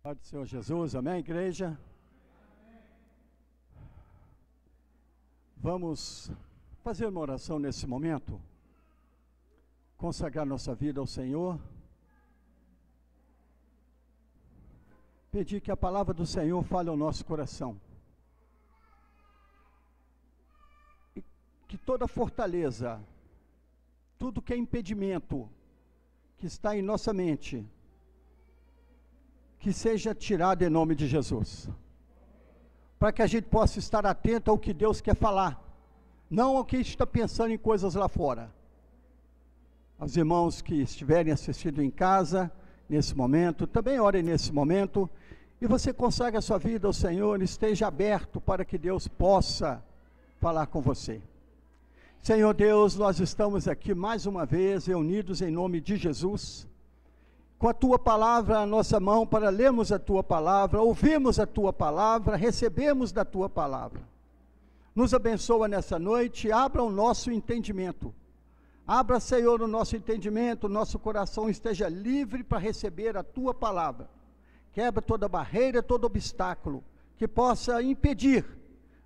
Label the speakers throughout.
Speaker 1: Pai do Senhor Jesus, amém, igreja? Vamos fazer uma oração nesse momento, consagrar nossa vida ao Senhor, pedir que a palavra do Senhor fale ao nosso coração, e que toda fortaleza, tudo que é impedimento, que está em nossa mente, que seja tirado em nome de Jesus, para que a gente possa estar atento ao que Deus quer falar, não ao que está pensando em coisas lá fora. Aos irmãos que estiverem assistindo em casa, nesse momento, também orem nesse momento, e você consagra a sua vida ao Senhor, esteja aberto para que Deus possa falar com você. Senhor Deus, nós estamos aqui mais uma vez, reunidos em nome de Jesus, com a Tua palavra na nossa mão, para lermos a Tua palavra, ouvirmos a Tua palavra, recebemos da Tua palavra. Nos abençoa nessa noite, abra o nosso entendimento. Abra, Senhor, o nosso entendimento, o nosso coração esteja livre para receber a Tua palavra. Quebra toda barreira, todo obstáculo, que possa impedir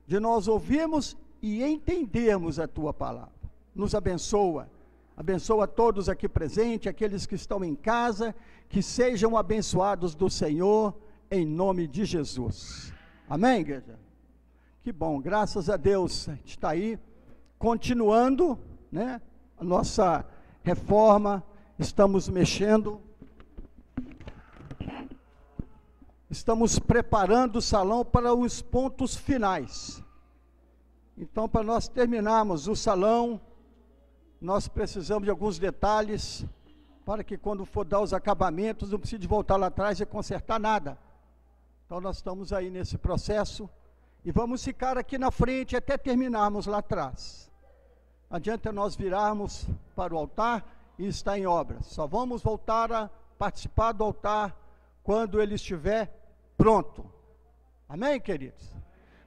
Speaker 1: de nós ouvirmos e entendermos a Tua palavra. Nos abençoa. Abençoa todos aqui presentes, aqueles que estão em casa, que sejam abençoados do Senhor, em nome de Jesus. Amém, igreja? Que bom, graças a Deus, a gente está aí, continuando, né, a nossa reforma, estamos mexendo, estamos preparando o salão para os pontos finais. Então, para nós terminarmos o salão, nós precisamos de alguns detalhes, para que quando for dar os acabamentos, não precise voltar lá atrás e consertar nada. Então nós estamos aí nesse processo, e vamos ficar aqui na frente até terminarmos lá atrás. Não adianta nós virarmos para o altar e estar em obras, só vamos voltar a participar do altar, quando ele estiver pronto. Amém, queridos?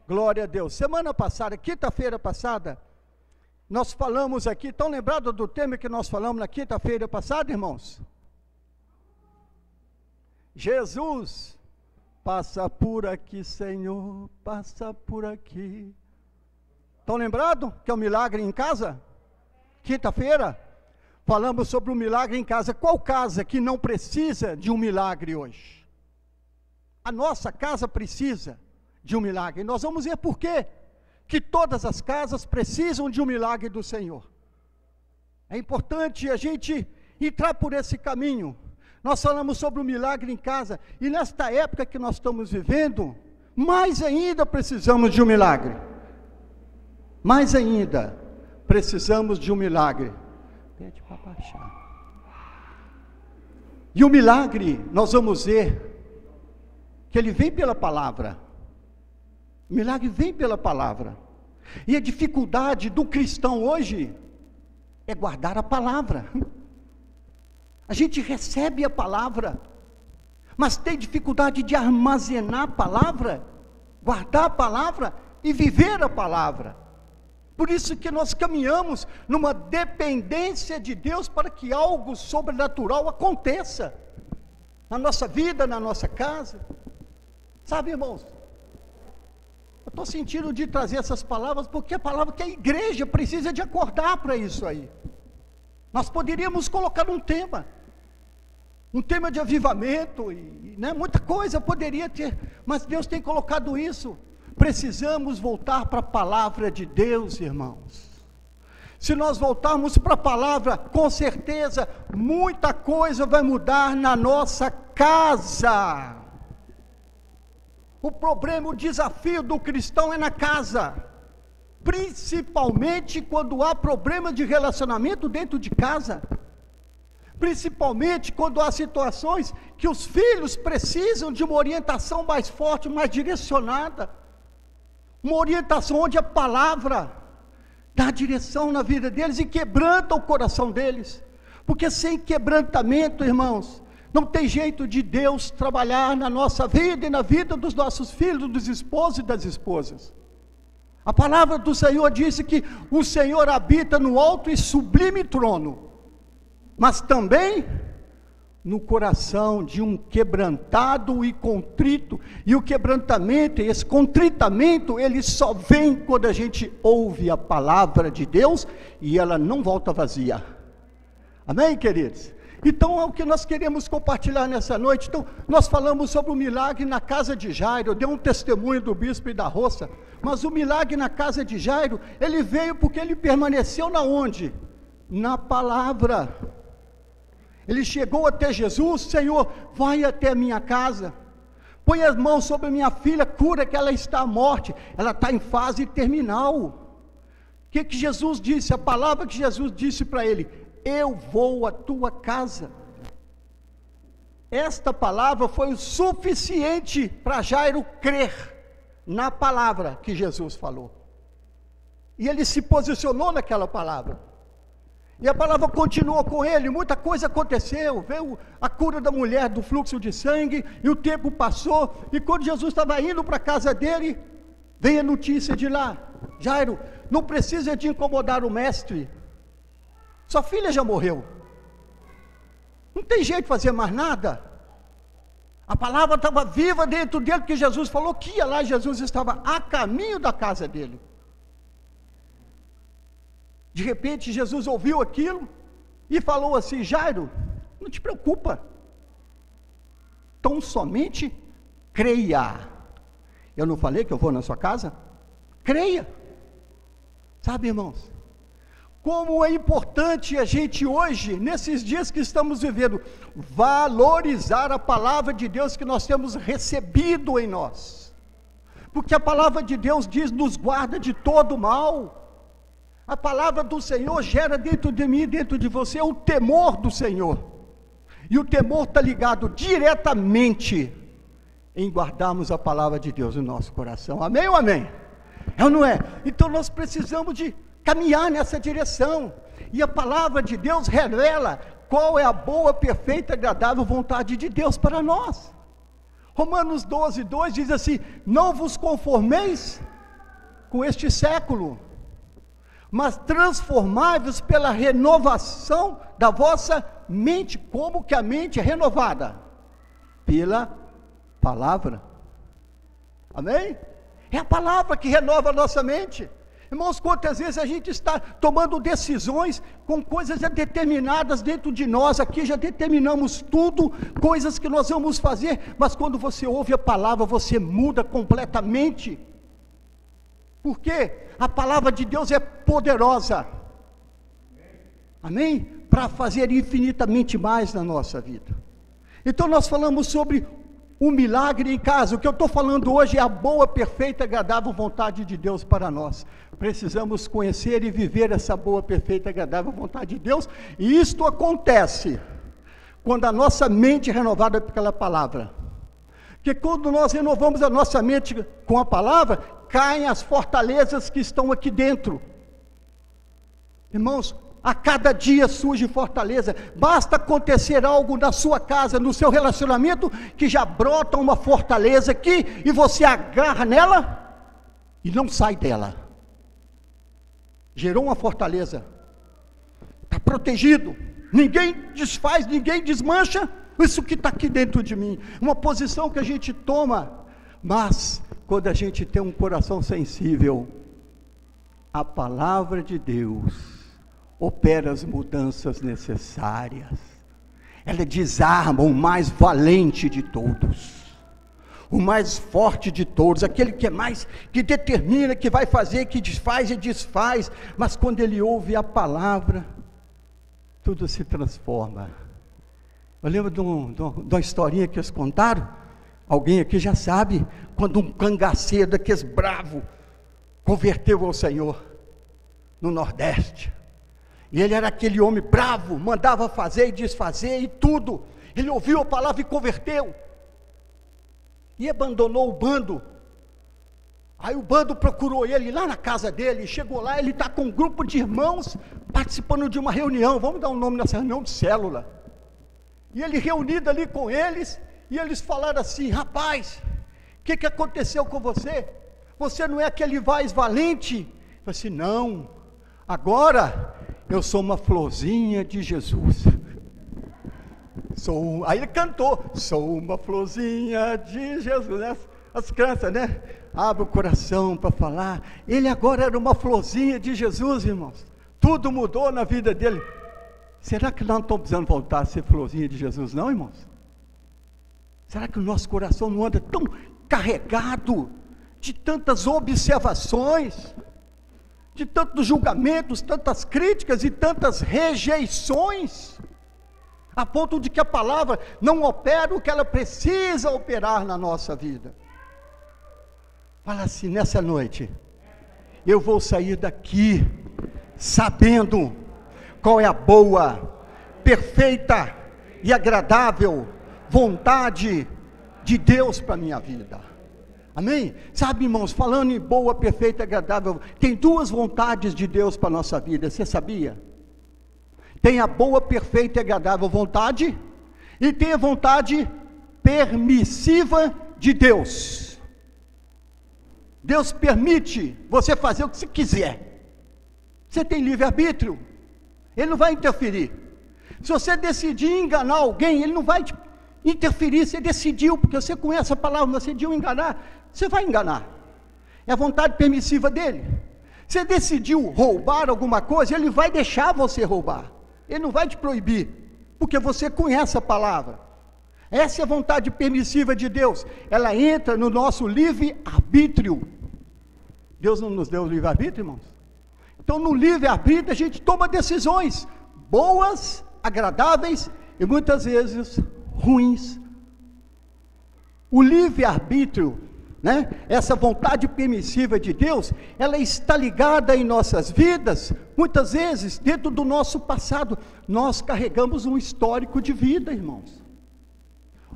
Speaker 1: Glória a Deus. Semana passada, quinta-feira passada, nós falamos aqui, estão lembrados do tema que nós falamos na quinta-feira passada, irmãos? Jesus, passa por aqui, Senhor, passa por aqui. Estão lembrados que é o milagre em casa? Quinta-feira, falamos sobre o milagre em casa. Qual casa que não precisa de um milagre hoje? A nossa casa precisa de um milagre. Nós vamos ver por quê que todas as casas precisam de um milagre do Senhor. É importante a gente entrar por esse caminho. Nós falamos sobre o milagre em casa, e nesta época que nós estamos vivendo, mais ainda precisamos de um milagre. Mais ainda precisamos de um milagre. Pede para baixar. E o milagre, nós vamos ver que ele vem pela palavra. O milagre vem pela palavra. E a dificuldade do cristão hoje é guardar a palavra. A gente recebe a palavra, mas tem dificuldade de armazenar a palavra, guardar a palavra e viver a palavra. Por isso que nós caminhamos numa dependência de Deus para que algo sobrenatural aconteça na nossa vida, na nossa casa. Sabe, irmãos? Eu estou sentindo de trazer essas palavras, porque é a palavra que a igreja precisa de acordar para isso aí. Nós poderíamos colocar um tema de avivamento, e né, muita coisa poderia ter, mas Deus tem colocado isso. Precisamos voltar para a palavra de Deus, irmãos. Se nós voltarmos para a palavra, com certeza, muita coisa vai mudar na nossa casa. O problema, o desafio do cristão é na casa, principalmente quando há problema de relacionamento dentro de casa, principalmente quando há situações que os filhos precisam de uma orientação mais forte, mais direcionada, uma orientação onde a palavra dá direção na vida deles e quebranta o coração deles, porque sem quebrantamento, irmãos, não tem jeito de Deus trabalhar na nossa vida e na vida dos nossos filhos, dos esposos e das esposas. A palavra do Senhor disse que o Senhor habita no alto e sublime trono, mas também no coração de um quebrantado e contrito, e o quebrantamento, esse contritamento, ele só vem quando a gente ouve a palavra de Deus, e ela não volta vazia. Amém, queridos? Então é o que nós queremos compartilhar nessa noite. Então nós falamos sobre o milagre na casa de Jairo. Eu dei um testemunho do bispo e da roça, mas o milagre na casa de Jairo, ele veio porque ele permaneceu na onde? Na palavra. Ele chegou até Jesus: Senhor, vai até a minha casa, põe as mãos sobre a minha filha, cura que ela está à morte, ela está em fase terminal. O que Jesus disse? A palavra que Jesus disse para ele: eu vou à tua casa. Esta palavra foi o suficiente para Jairo crer na palavra que Jesus falou, e ele se posicionou naquela palavra, e a palavra continuou com ele. Muita coisa aconteceu, veio a cura da mulher do fluxo de sangue, e o tempo passou, e quando Jesus estava indo para a casa dele, veio a notícia de lá: Jairo, não precisa de incomodar o mestre, sua filha já morreu, não tem jeito de fazer mais nada. A palavra estava viva dentro dele, porque Jesus falou que ia lá. Jesus estava a caminho da casa dele. De repente Jesus ouviu aquilo e falou assim: Jairo, não te preocupa, tão somente creia. Eu não falei que eu vou na sua casa? Creia. Sabe, irmãos, como é importante a gente hoje, nesses dias que estamos vivendo, valorizar a palavra de Deus que nós temos recebido em nós, porque a palavra de Deus diz: nos guarda de todo mal. A palavra do Senhor gera dentro de mim, dentro de você, o temor do Senhor, e o temor está ligado diretamente em guardarmos a palavra de Deus no nosso coração. Amém ou amém? É ou não é? Então nós precisamos de caminhar nessa direção, e a palavra de Deus revela qual é a boa, perfeita e agradável vontade de Deus para nós. Romanos 12:2 diz assim: não vos conformeis com este século, mas transformai-vos pela renovação da vossa mente. Como que a mente é renovada? Pela palavra. Amém? É a palavra que renova a nossa mente. Irmãos, quantas vezes a gente está tomando decisões com coisas já determinadas dentro de nós, aqui já determinamos tudo, coisas que nós vamos fazer, mas quando você ouve a palavra, você muda completamente. Por quê? A palavra de Deus é poderosa, amém? Para fazer infinitamente mais na nossa vida. Então nós falamos sobre o milagre em casa. O que eu estou falando hoje é a boa, perfeita, agradável vontade de Deus para nós. Precisamos conhecer e viver essa boa, perfeita, agradável vontade de Deus, e isto acontece quando a nossa mente é renovada pela palavra. Porque quando nós renovamos a nossa mente com a palavra, caem as fortalezas que estão aqui dentro. Irmãos, a cada dia surge fortaleza. Basta acontecer algo na sua casa, no seu relacionamento, que já brota uma fortaleza aqui, e você agarra nela e não sai dela. Gerou uma fortaleza, está protegido, ninguém desfaz, ninguém desmancha isso que está aqui dentro de mim. Uma posição que a gente toma, mas quando a gente tem um coração sensível, a palavra de Deus opera as mudanças necessárias. Ela desarma o mais valente de todos, o mais forte de todos, aquele que é mais, que determina, que vai fazer, que desfaz e desfaz, mas quando ele ouve a palavra, tudo se transforma. Eu lembro de uma historinha que eles contaram, alguém aqui já sabe, quando um cangaceiro daqueles bravo, converteu ao Senhor, no Nordeste, e ele era aquele homem bravo, mandava fazer e desfazer e tudo, ele ouviu a palavra e converteu, e abandonou o bando. Aí o bando procurou ele lá na casa dele, chegou lá, ele está com um grupo de irmãos, participando de uma reunião, vamos dar um nome nessa reunião de célula, e ele reunido ali com eles, e eles falaram assim: rapaz, o que aconteceu com você? Você não é aquele vaz valente? Eu falei assim: não, agora eu sou uma florzinha de Jesus. Aí ele cantou, sou uma florzinha de Jesus, né? As crianças, né? Abre o coração para falar. Ele agora era uma florzinha de Jesus, irmãos. Tudo mudou na vida dele. Será que nós não estamos precisando voltar a ser florzinha de Jesus, não, irmãos? Será que o nosso coração não anda tão carregado de tantas observações, de tantos julgamentos, tantas críticas e tantas rejeições, a ponto de que a palavra não opera o que ela precisa operar na nossa vida? Fala assim, nessa noite, eu vou sair daqui sabendo qual é a boa, perfeita e agradável vontade de Deus para a minha vida. Amém? Sabe, irmãos, falando em boa, perfeita e agradável, tem duas vontades de Deus para a nossa vida, você sabia? Tem a boa, perfeita e agradável vontade, e tem a vontade permissiva de Deus. Deus permite você fazer o que você quiser. Você tem livre-arbítrio. Ele não vai interferir. Se você decidir enganar alguém, ele não vai interferir. Você decidiu, porque você conhece a palavra, você decidiu enganar, você vai enganar. É a vontade permissiva dele. Você decidiu roubar alguma coisa, ele vai deixar você roubar. Ele não vai te proibir, porque você conhece a palavra. Essa é a vontade permissiva de Deus. Ela entra no nosso livre-arbítrio. Deus não nos deu livre-arbítrio, irmãos? Então, no livre-arbítrio, a gente toma decisões boas, agradáveis e muitas vezes ruins. O livre-arbítrio, né, essa vontade permissiva de Deus, ela está ligada em nossas vidas, muitas vezes, dentro do nosso passado. Nós carregamos um histórico de vida, irmãos.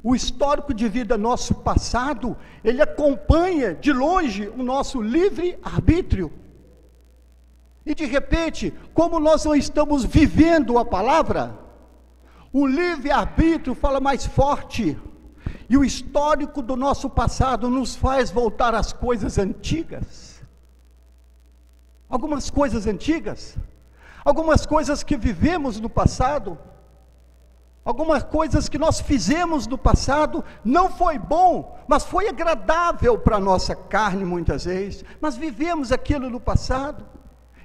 Speaker 1: O histórico de vida nosso passado, ele acompanha de longe o nosso livre-arbítrio. E de repente, como nós não estamos vivendo a palavra, o livre-arbítrio fala mais forte, e o histórico do nosso passado nos faz voltar às coisas antigas. Algumas coisas antigas, algumas coisas que vivemos no passado, algumas coisas que nós fizemos no passado, não foi bom, mas foi agradável para a nossa carne muitas vezes, mas vivemos aquilo no passado,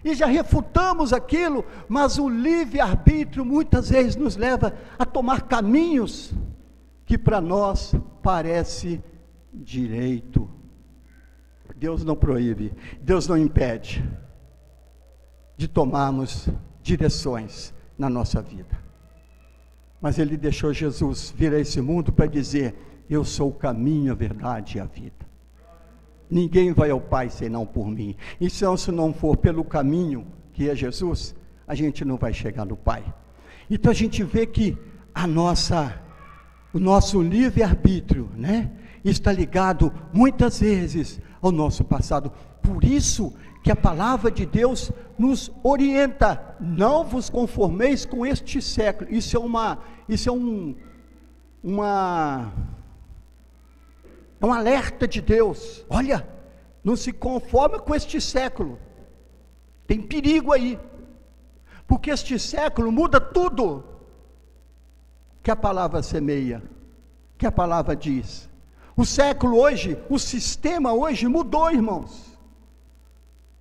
Speaker 1: e já refutamos aquilo, mas o livre-arbítrio muitas vezes nos leva a tomar caminhos que para nós parece direito. Deus não proíbe, Deus não impede de tomarmos direções na nossa vida. Mas Ele deixou Jesus vir a esse mundo para dizer: eu sou o caminho, a verdade e a vida. Ninguém vai ao Pai senão por mim. E se não for pelo caminho que é Jesus, a gente não vai chegar no Pai. Então a gente vê que o nosso livre-arbítrio, né, está ligado muitas vezes ao nosso passado. Por isso que a palavra de Deus nos orienta: não vos conformeis com este século. Isso é um alerta de Deus. Olha, não se conforme com este século, tem perigo aí, porque este século muda tudo que a palavra semeia, que a palavra diz. O século hoje, o sistema hoje mudou, irmãos.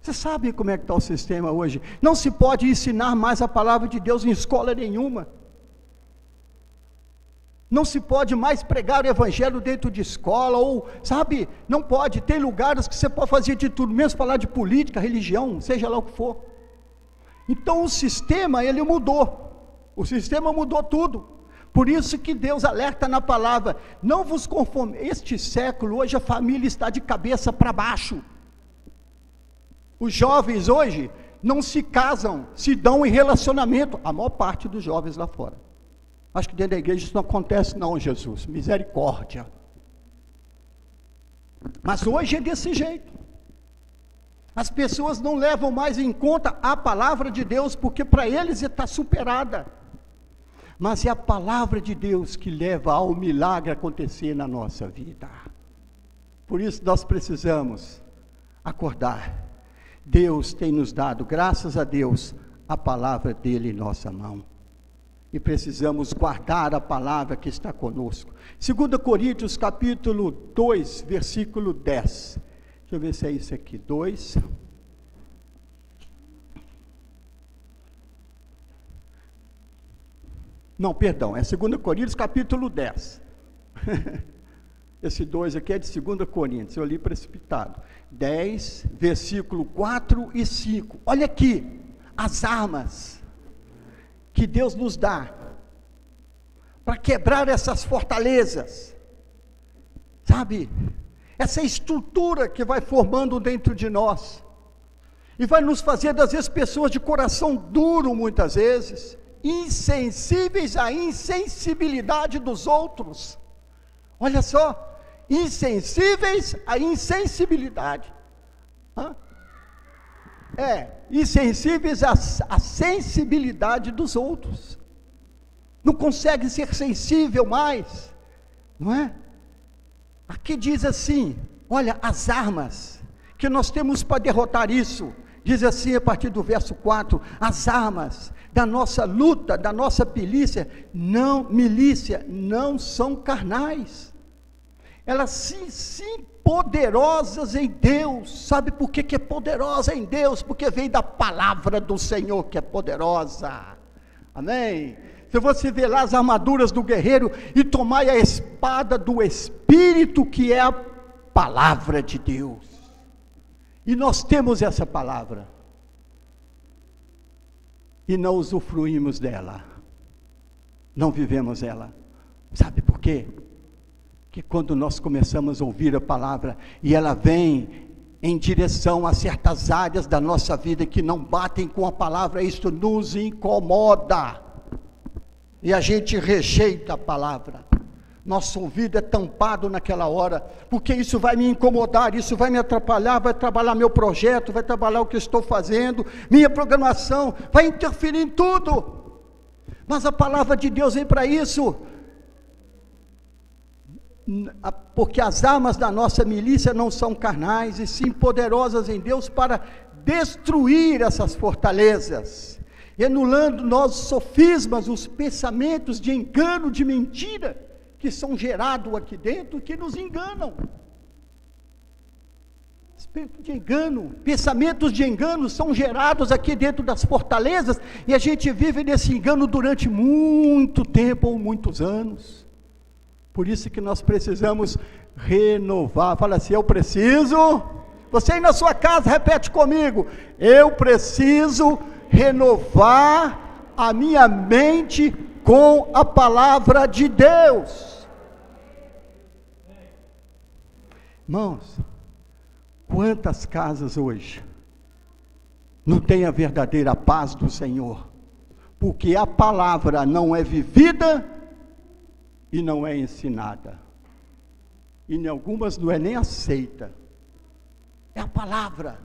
Speaker 1: Você sabe como é que está o sistema hoje? Não se pode ensinar mais a palavra de Deus em escola nenhuma. Não se pode mais pregar o evangelho dentro de escola, ou, sabe, não pode. Tem lugares que você pode fazer de tudo, menos falar de política, religião, seja lá o que for. Então o sistema, ele mudou. O sistema mudou tudo. Por isso que Deus alerta na palavra: não vos conforme. Este século, hoje a família está de cabeça para baixo. Os jovens hoje não se casam, se dão em relacionamento. A maior parte dos jovens lá fora. Acho que dentro da igreja isso não acontece não, Jesus, misericórdia. Mas hoje é desse jeito. As pessoas não levam mais em conta a palavra de Deus, porque para eles está superada. Mas é a palavra de Deus que leva ao milagre acontecer na nossa vida. Por isso nós precisamos acordar. Deus tem nos dado, graças a Deus, a palavra dele em nossa mão. E precisamos guardar a palavra que está conosco. 2 Coríntios capítulo 2, versículo 10. Deixa eu ver se é isso aqui. 2. Não, perdão, é 2 Coríntios capítulo 10. Esse 2 aqui é de 2 Coríntios, eu li precipitado. 10, versículo 4 e 5. Olha aqui, as armas que Deus nos dá para quebrar essas fortalezas, sabe? Essa estrutura que vai formando dentro de nós, e vai nos fazer, às vezes, pessoas de coração duro, muitas vezes, insensíveis à insensibilidade dos outros. Olha só, insensíveis à insensibilidade. Insensíveis à sensibilidade dos outros. Não consegue ser sensível mais, não é? Aqui diz assim, olha, as armas que nós temos para derrotar isso, diz assim a partir do verso 4, as armas da nossa luta, da nossa milícia, não são carnais, elas sim poderosas em Deus. Sabe por que é poderosa em Deus? Porque vem da palavra do Senhor que é poderosa, amém? Se você vê lá as armaduras do guerreiro, e tomai a espada do Espírito, que é a palavra de Deus, e nós temos essa palavra, e não usufruímos dela, não vivemos ela. Sabe por quê? Que quando nós começamos a ouvir a palavra, e ela vem em direção a certas áreas da nossa vida que não batem com a palavra, isso nos incomoda, e a gente rejeita a palavra. Nosso ouvido é tampado naquela hora, porque isso vai me incomodar, isso vai me atrapalhar, vai trabalhar meu projeto, vai trabalhar o que eu estou fazendo, minha programação, vai interferir em tudo. Mas a palavra de Deus vem para isso, porque as armas da nossa milícia não são carnais, e sim poderosas em Deus para destruir essas fortalezas, anulando nossos sofismas, os pensamentos de engano, de mentira, que são gerados aqui dentro, que nos enganam. Espírito de engano, pensamentos de engano são gerados aqui dentro das fortalezas, e a gente vive nesse engano durante muito tempo, ou muitos anos. Por isso que nós precisamos renovar. Fala assim, eu preciso, você aí na sua casa, repete comigo, eu preciso renovar a minha mente com a palavra de Deus. Irmãos, quantas casas hoje não tem a verdadeira paz do Senhor, porque a palavra não é vivida e não é ensinada, e em algumas não é nem aceita. É a palavra.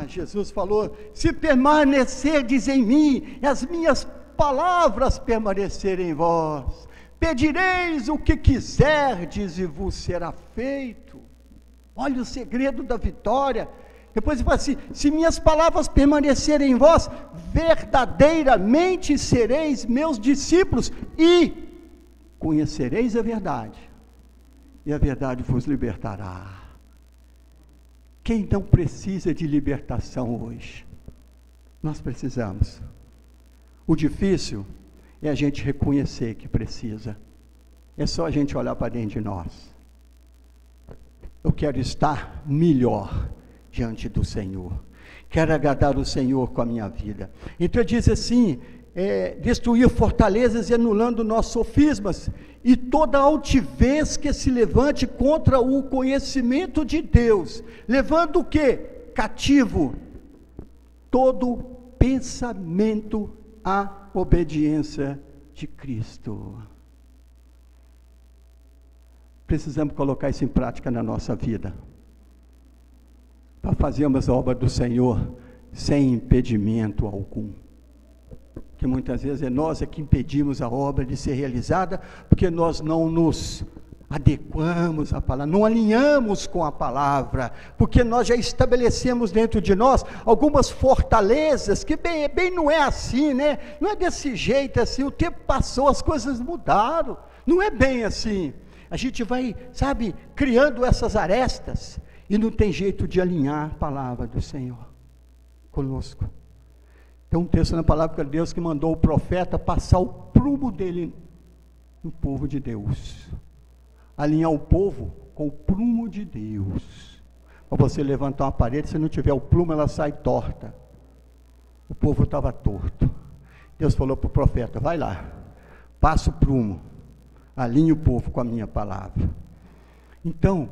Speaker 1: Jesus falou, se permanecerdes em mim, e as minhas palavras permanecerem em vós, pedireis o que quiserdes e vos será feito. Olha o segredo da vitória. Depois ele fala assim, se minhas palavras permanecerem em vós, verdadeiramente sereis meus discípulos, e conhecereis a verdade, e a verdade vos libertará. Quem não precisa de libertação hoje? Nós precisamos. O difícil é a gente reconhecer que precisa. É só a gente olhar para dentro de nós. Eu quero estar melhor diante do Senhor. Quero agradar o Senhor com a minha vida. Então ele diz assim, destruir fortalezas e anulando nossos sofismas, e toda altivez que se levante contra o conhecimento de Deus, levando o quê? Cativo todo pensamento à obediência de Cristo. Precisamos colocar isso em prática na nossa vida, para fazermos a obra do Senhor sem impedimento algum. Que muitas vezes é nós que impedimos a obra de ser realizada, porque nós não nos adequamos a palavra, não alinhamos com a palavra, porque nós já estabelecemos dentro de nós algumas fortalezas, que bem não é assim, né? Não é desse jeito assim, o tempo passou, as coisas mudaram, não é bem assim. A gente vai, sabe, criando essas arestas, e não tem jeito de alinhar a palavra do Senhor conosco. Tem um texto na palavra de Deus que mandou o profeta passar o prumo dele no povo de Deus, alinhar o povo com o prumo de Deus. Para você levantar uma parede, se não tiver o prumo, ela sai torta. O povo estava torto. Deus falou para o profeta: vai lá, passa o prumo, alinhe o povo com a minha palavra. Então,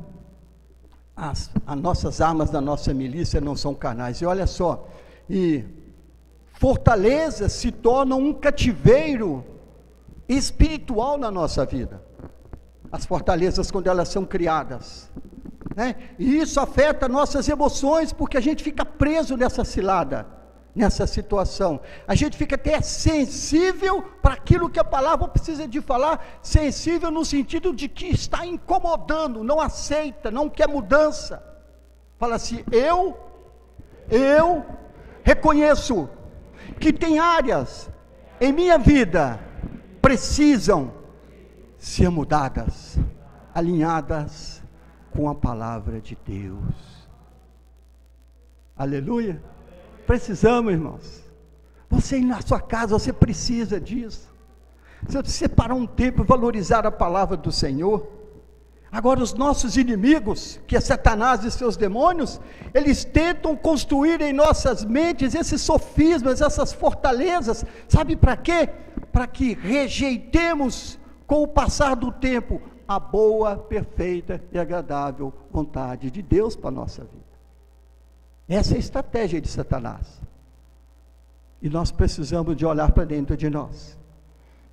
Speaker 1: as nossas armas da nossa milícia não são carnais. E olha só, e fortalezas se tornam um cativeiro espiritual na nossa vida. As fortalezas, quando elas são criadas, né? E isso afeta nossas emoções, porque a gente fica preso nessa cilada, nessa situação. A gente fica até sensível para aquilo que a palavra precisa de falar, sensível no sentido de que está incomodando, não aceita, não quer mudança. Fala assim: eu reconheço que tem áreas em minha vida precisam ser mudadas, alinhadas com a palavra de Deus. Aleluia. Precisamos, irmãos. Você ir na sua casa, você precisa disso. Você precisa separar um tempo e valorizar a palavra do Senhor. Agora, os nossos inimigos, que é Satanás e seus demônios, eles tentam construir em nossas mentes esses sofismas, essas fortalezas, sabe para quê? Para que rejeitemos, com o passar do tempo, a boa, perfeita e agradável vontade de Deus para a nossa vida. Essa é a estratégia de Satanás. E nós precisamos de olhar para dentro de nós.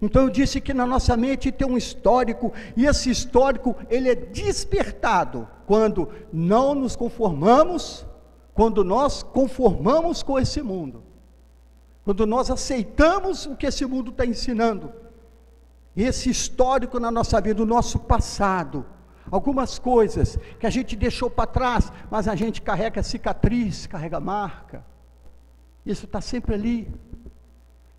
Speaker 1: Então eu disse que na nossa mente tem um histórico, e esse histórico, ele é despertado quando não nos conformamos, quando nós conformamos com esse mundo, quando nós aceitamos o que esse mundo está ensinando. Esse histórico na nossa vida, o nosso passado, algumas coisas que a gente deixou para trás, mas a gente carrega cicatriz, carrega marca, isso está sempre ali.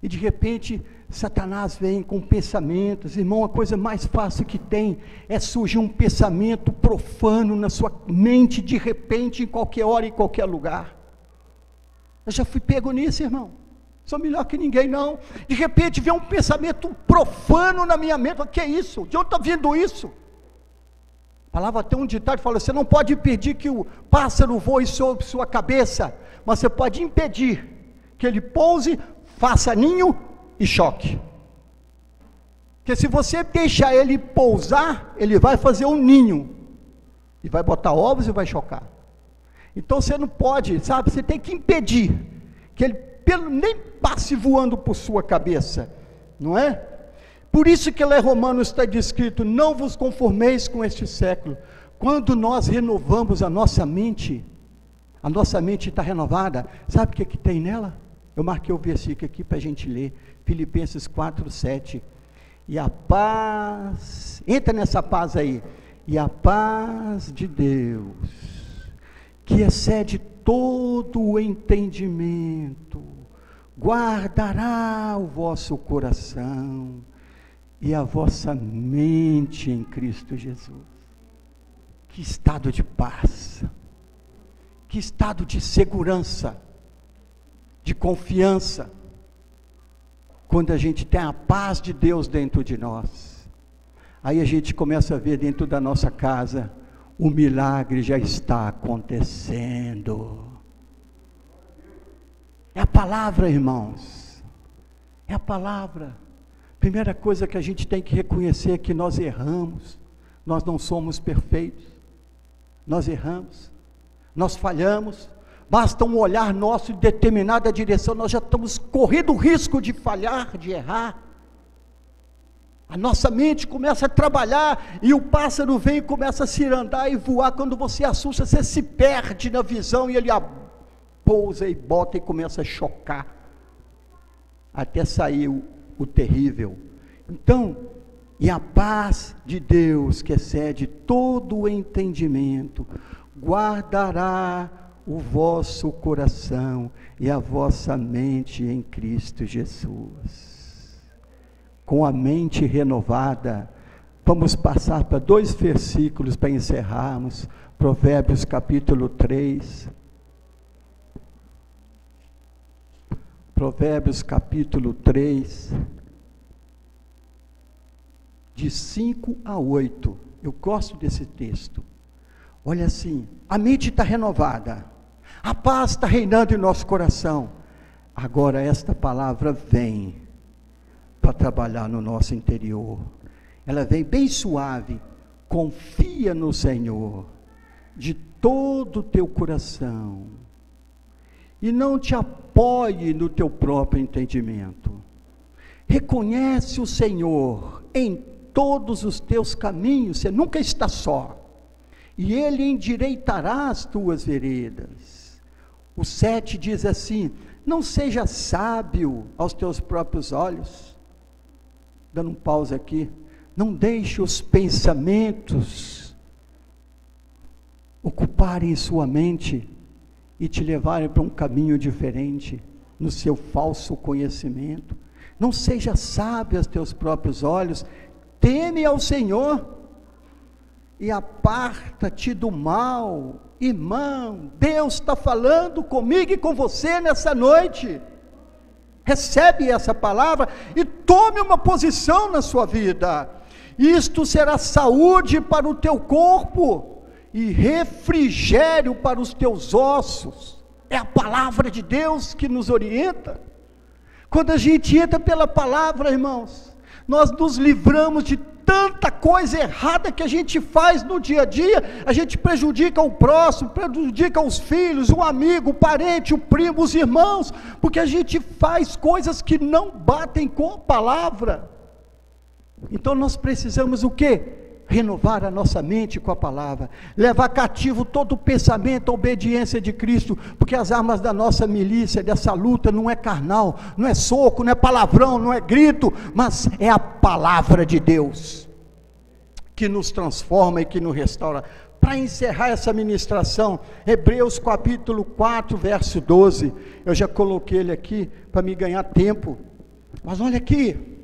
Speaker 1: E de repente Satanás vem com pensamentos. Irmão, a coisa mais fácil que tem é surgir um pensamento profano na sua mente, de repente, em qualquer hora, em qualquer lugar. Eu já fui pego nisso, irmão. Sou melhor que ninguém, não. De repente vem um pensamento profano na minha mente. O que é isso? De onde está vindo isso? A palavra tem um ditado que fala: você não pode impedir que o pássaro voe sobre sua cabeça, mas você pode impedir que ele pouse, faça ninho e choque. Porque se você deixar ele pousar, ele vai fazer um ninho, e vai botar ovos e vai chocar. Então você não pode, sabe, você tem que impedir, que ele nem passe voando por sua cabeça, não é? Por isso que lá em Romanos está descrito: não vos conformeis com este século. Quando nós renovamos a nossa mente está renovada, sabe o que tem nela? Eu marquei o versículo aqui para a gente ler, Filipenses 4:7, e a paz, entra nessa paz aí, e a paz de Deus, que excede todo o entendimento, guardará o vosso coração e a vossa mente em Cristo Jesus. Que estado de paz, que estado de segurança, de confiança, quando a gente tem a paz de Deus dentro de nós. Aí a gente começa a ver dentro da nossa casa, o milagre já está acontecendo. É a palavra, irmãos, é a palavra. Primeira coisa que a gente tem que reconhecer é que nós erramos, nós não somos perfeitos, nós erramos, nós falhamos. Basta um olhar nosso em determinada direção, nós já estamos correndo o risco de falhar, de errar. A nossa mente começa a trabalhar, e o pássaro vem e começa a cirandar e voar. Quando você assusta, você se perde na visão, e ele pousa e bota e começa a chocar, até sair o terrível. Então, E a paz de Deus, que excede todo o entendimento, guardará o vosso coração e a vossa mente em Cristo Jesus. Com a mente renovada, vamos passar para 2 versículos para encerrarmos. Provérbios capítulo 3. Provérbios capítulo 3, de 5 a 8. Eu gosto desse texto. Olha assim, a mente está renovada, a paz está reinando em nosso coração. Agora esta palavra vem para trabalhar no nosso interior. Ela vem bem suave. Confia no Senhor de todo o teu coração e não te apoie no teu próprio entendimento. Reconhece o Senhor em todos os teus caminhos, você nunca está só, e Ele endireitará as tuas veredas. O 7 diz assim: não seja sábio aos teus próprios olhos. Dando um pause aqui, não deixe os pensamentos ocuparem sua mente e te levarem para um caminho diferente, no seu falso conhecimento. Não seja sábio aos teus próprios olhos, teme ao Senhor, e aparta-te do mal. Irmão, Deus está falando comigo e com você nessa noite. Recebe essa palavra e tome uma posição na sua vida. Isto será saúde para o teu corpo e refrigério para os teus ossos. É a palavra de Deus que nos orienta. Quando a gente entra pela palavra, irmãos, nós nos livramos de tanta coisa errada que a gente faz no dia a dia. A gente prejudica o próximo, prejudica os filhos, o amigo, o parente, o primo, os irmãos, porque a gente faz coisas que não batem com a palavra. Então nós precisamos o quê? Renovar a nossa mente com a palavra, levar cativo todo o pensamento à obediência de Cristo, porque as armas da nossa milícia, dessa luta, não é carnal, não é soco, não é palavrão, não é grito, mas é a palavra de Deus, que nos transforma e que nos restaura. Para encerrar essa ministração, Hebreus capítulo 4, verso 12, eu já coloquei ele aqui, para me ganhar tempo, mas olha aqui,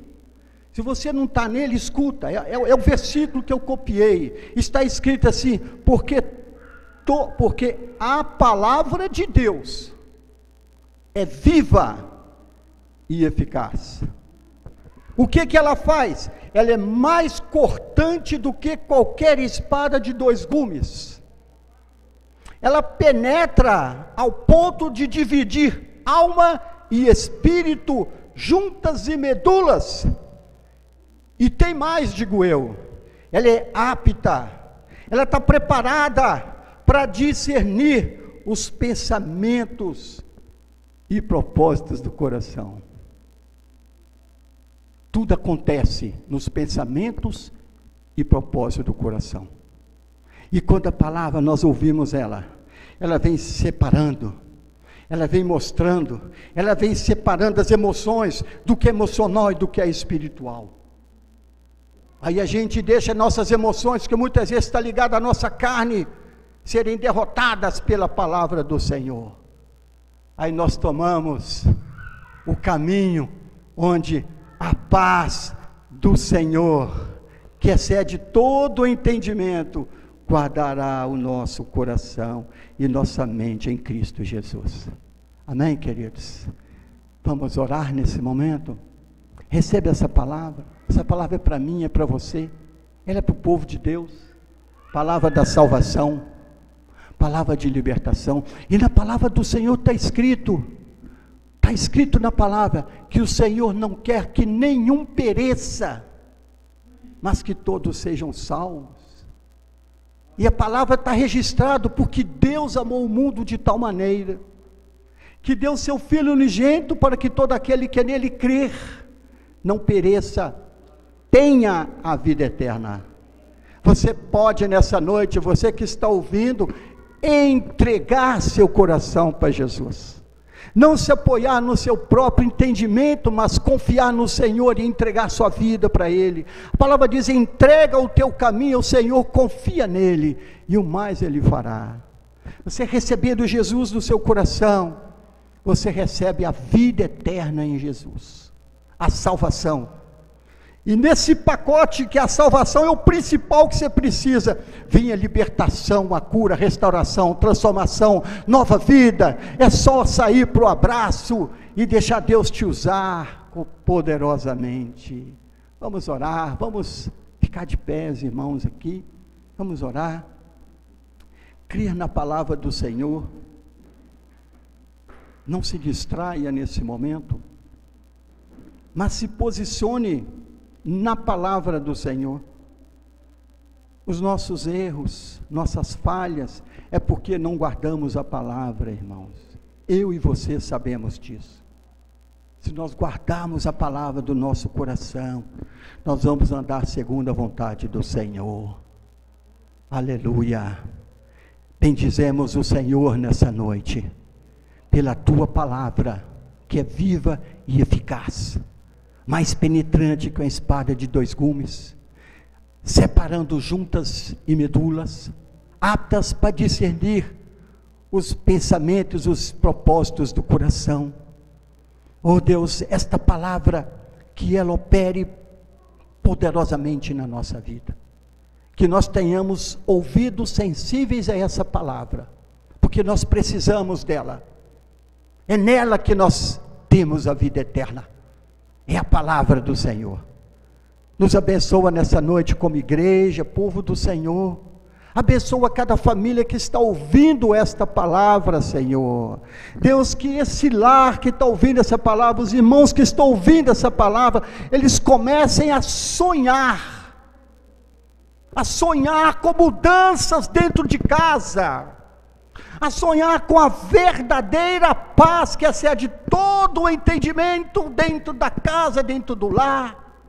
Speaker 1: se você não está nele, escuta, é o versículo que eu copiei, está escrito assim: porque a palavra de Deus é viva e eficaz. O que ela faz? Ela é mais cortante do que qualquer espada de 2 gumes, ela penetra ao ponto de dividir alma e espírito, juntas e medulas. E tem mais, digo eu, ela é apta, ela está preparada para discernir os pensamentos e propósitos do coração. Tudo acontece nos pensamentos e propósitos do coração. E quando a palavra, nós ouvimos ela vem separando, ela vem mostrando, ela vem separando as emoções do que é emocional e do que é espiritual. Aí a gente deixa nossas emoções, que muitas vezes está ligada à nossa carne, serem derrotadas pela palavra do Senhor. Aí nós tomamos o caminho onde a paz do Senhor, que excede todo o entendimento, guardará o nosso coração e nossa mente em Cristo Jesus. Amém, queridos? Vamos orar nesse momento? Recebe essa palavra é para mim, é para você, ela é para o povo de Deus, palavra da salvação, palavra de libertação. E na palavra do Senhor está escrito na palavra, que o Senhor não quer que nenhum pereça, mas que todos sejam salvos. E a palavra está registrada, porque Deus amou o mundo de tal maneira, que deu seu Filho unigênito, para que todo aquele que nele crer, não pereça, tenha a vida eterna. Você pode nessa noite, você que está ouvindo, entregar seu coração para Jesus. Não se apoiar no seu próprio entendimento, mas confiar no Senhor e entregar sua vida para Ele. A palavra diz: entrega o teu caminho ao Senhor, confia nele, e o mais Ele fará. Você recebendo Jesus no seu coração, você recebe a vida eterna em Jesus, a salvação. E nesse pacote que a salvação é o principal que você precisa, vem a libertação, a cura, a restauração, transformação, nova vida. É só sair para o abraço e deixar Deus te usar poderosamente. Vamos orar, vamos ficar de pés, irmãos, aqui, vamos orar. Cria na palavra do Senhor, não se distraia nesse momento, mas se posicione na palavra do Senhor. Os nossos erros, nossas falhas, é porque não guardamos a palavra, irmãos. Eu e você sabemos disso. Se nós guardarmos a palavra do nosso coração, nós vamos andar segundo a vontade do Senhor. Aleluia. Bendizemos o Senhor nessa noite, pela tua palavra, que é viva e eficaz, mais penetrante que uma espada de 2 gumes, separando juntas e medulas, aptas para discernir os pensamentos, os propósitos do coração. Oh Deus, esta palavra, que ela opere poderosamente na nossa vida, que nós tenhamos ouvidos sensíveis a essa palavra, porque nós precisamos dela, é nela que nós temos a vida eterna. É a palavra do Senhor. Nos abençoa nessa noite como igreja, povo do Senhor. Abençoa cada família que está ouvindo esta palavra, Senhor. Deus, que esse lar que está ouvindo essa palavra, os irmãos que estão ouvindo essa palavra, eles comecem a sonhar com mudanças dentro de casa, a sonhar com a verdadeira paz que excede todo o entendimento dentro da casa, dentro do lar,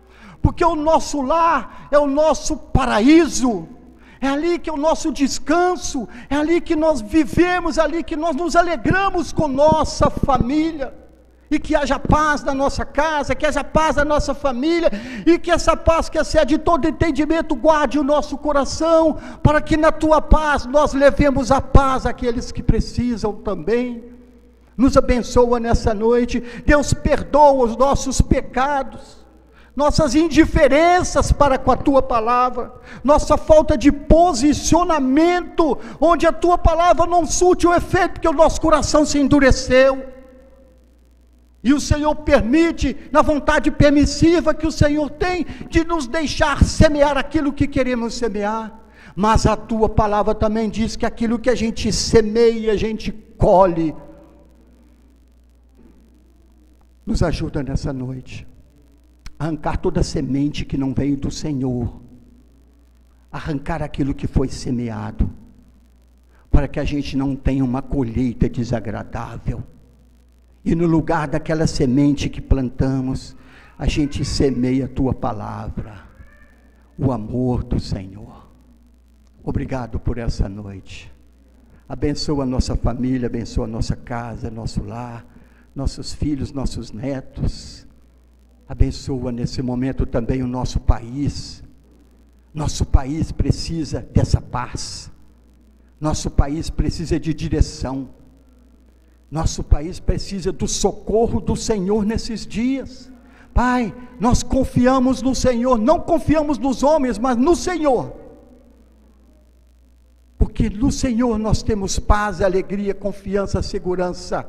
Speaker 1: porque o nosso lar é o nosso paraíso, é ali que é o nosso descanso, é ali que nós vivemos, é ali que nós nos alegramos com nossa família, e que haja paz na nossa casa, que haja paz na nossa família, e que essa paz que excede todo entendimento guarde o nosso coração, para que na tua paz nós levemos a paz àqueles que precisam também. Nos abençoa nessa noite, Deus, perdoa os nossos pecados, nossas indiferenças para com a tua palavra, nossa falta de posicionamento, onde a tua palavra não surte o efeito, porque o nosso coração se endureceu. E o Senhor permite, na vontade permissiva que o Senhor tem, de nos deixar semear aquilo que queremos semear. Mas a tua palavra também diz que aquilo que a gente semeia, a gente colhe. Nos ajuda nessa noite a arrancar toda semente que não veio do Senhor, arrancar aquilo que foi semeado, para que a gente não tenha uma colheita desagradável. E no lugar daquela semente que plantamos, a gente semeia a tua palavra, o amor do Senhor. Obrigado por essa noite. Abençoa a nossa família, abençoa a nossa casa, nosso lar, nossos filhos, nossos netos. Abençoa nesse momento também o nosso país. Nosso país precisa dessa paz. Nosso país precisa de direção. Nosso país precisa do socorro do Senhor nesses dias. Pai, nós confiamos no Senhor, não confiamos nos homens, mas no Senhor, porque no Senhor nós temos paz, alegria, confiança, segurança.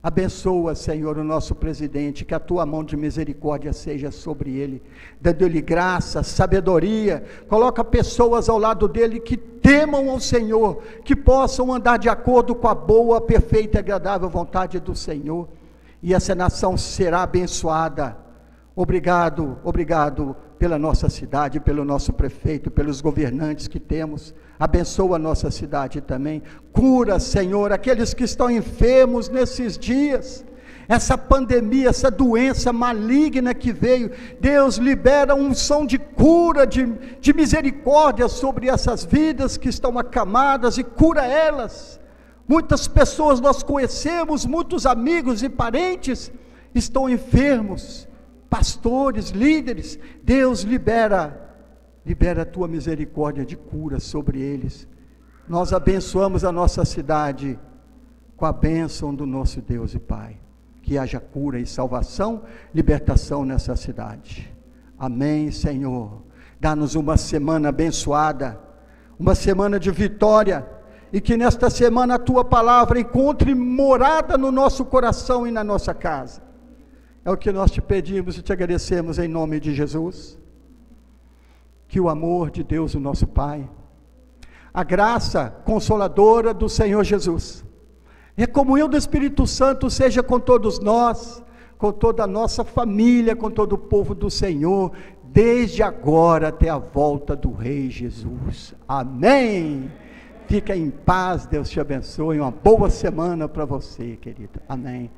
Speaker 1: Abençoa, Senhor, o nosso presidente, que a tua mão de misericórdia seja sobre ele, dando-lhe graça, sabedoria. Coloca pessoas ao lado dele que temam ao Senhor, que possam andar de acordo com a boa, perfeita e agradável vontade do Senhor, e essa nação será abençoada. Obrigado, obrigado pela nossa cidade, pelo nosso prefeito, pelos governantes que temos. Abençoa a nossa cidade também. Cura, Senhor, aqueles que estão enfermos nesses dias. Essa pandemia, essa doença maligna que veio, Deus, libera unção de cura, de misericórdia sobre essas vidas que estão acamadas, e cura elas. Muitas pessoas nós conhecemos, muitos amigos e parentes estão enfermos, pastores, líderes. Deus libera a tua misericórdia de cura sobre eles. Nós abençoamos a nossa cidade com a bênção do nosso Deus e Pai. Que haja cura e salvação, libertação nessa cidade. Amém, Senhor. Dá-nos uma semana abençoada, uma semana de vitória, e que nesta semana a tua palavra encontre morada no nosso coração e na nossa casa. É o que nós te pedimos e te agradecemos em nome de Jesus. Que o amor de Deus, o nosso Pai, a graça consoladora do Senhor Jesus, e a comunhão do Espírito Santo seja com todos nós, com toda a nossa família, com todo o povo do Senhor, desde agora até a volta do Rei Jesus. Amém. Fica em paz, Deus te abençoe, uma boa semana para você, querido. Amém.